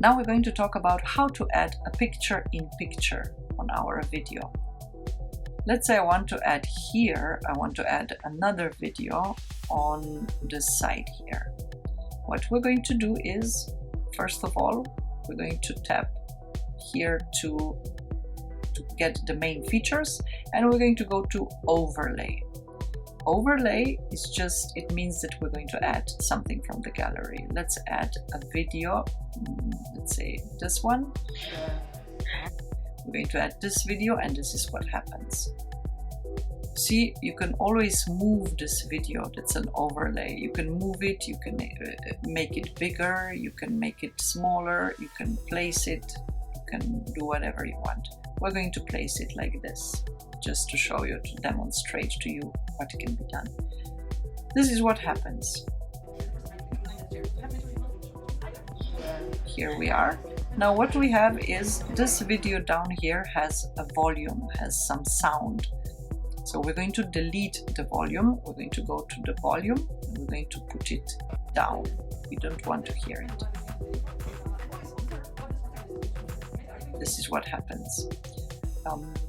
Now we're going to talk about how to add a picture in picture on our video. Let's say I want to add here, I want to add another video on this side here. What we're going to do is, first of all, we're going to tap here to get the main features, and we're going to go to overlay. Overlay is just, it means that we're going to add something from the gallery. Let's add a video, let's say this one. We're going to add this video, and this is what happens. See, you can always move this video. That's an overlay. You can move it, you can make it bigger, you can make it smaller, you can place it, you can do whatever you want. We're going to place it like this, just to show you, to demonstrate to you what can be done. This is what happens. Here we are. Now what we have is this video down here has a volume, has some sound. So we're going to delete the volume. We're going to go to the volume and we're going to put it down. We don't want to hear it. This is what happens.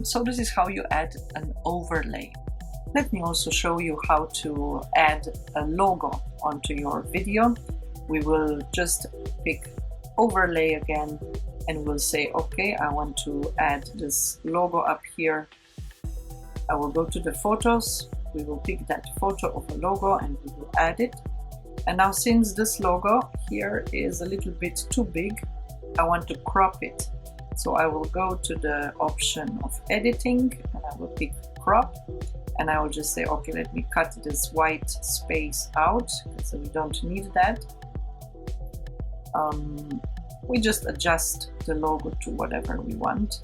So this is how you add an overlay. Let me also show you how to add a logo onto your video. We will just pick overlay again and we'll say, okay, I want to add this logo up here. I will go to the photos. We will pick that photo of a logo and we will add it. And now since this logo here is a little bit too big, I want to crop it. So I will go to the option of editing and I will pick crop and I will just say, okay, let me cut this white space out so we don't need that. We just adjust the logo to whatever we want.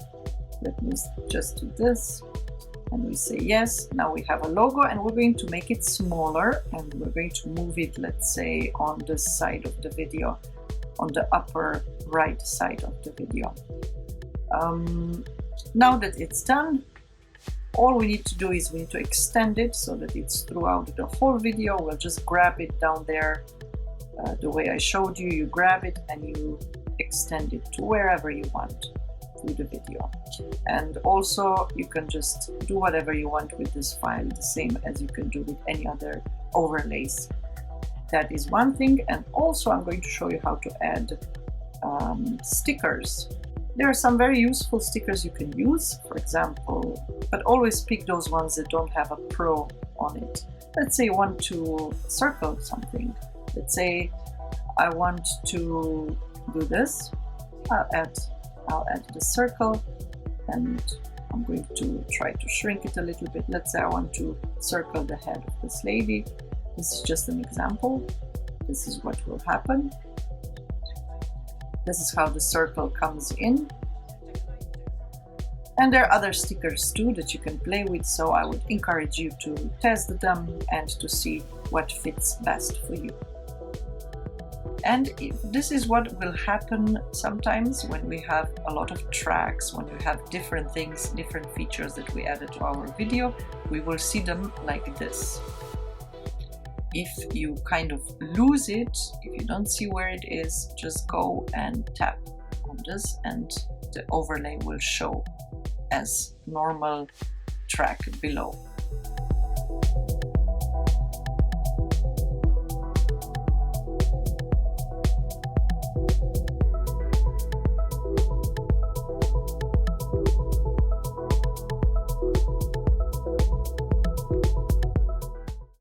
Let me just do this and we say yes. Now we have a logo and we're going to make it smaller and we're going to move it, let's say, on this side of the video, on the upper right side of the video. Now that it's done, all we need to do is we need to extend it so that it's throughout the whole video. We'll just grab it down there the way I showed you. You grab it and you extend it to wherever you want through the video. And also you can just do whatever you want with this file, the same as you can do with any other overlays. That is one thing. And also I'm going to show you how to add stickers. There are some very useful stickers you can use, for example, but always pick those ones that don't have a pro on it. Let's say you want to circle something. Let's say I want to do this. I'll add the circle and I'm going to try to shrink it a little bit. Let's say I want to circle the head of this lady. This is just an example. This is what will happen. This is how the circle comes in. And there are other stickers too that you can play with, so I would encourage you to test them and to see what fits best for you. And this is what will happen sometimes when we have a lot of tracks, when we have different things, different features that we added to our video, we will see them like this. If you kind of lose it, if you don't see where it is, just go and tap on this and the overlay will show as normal track below.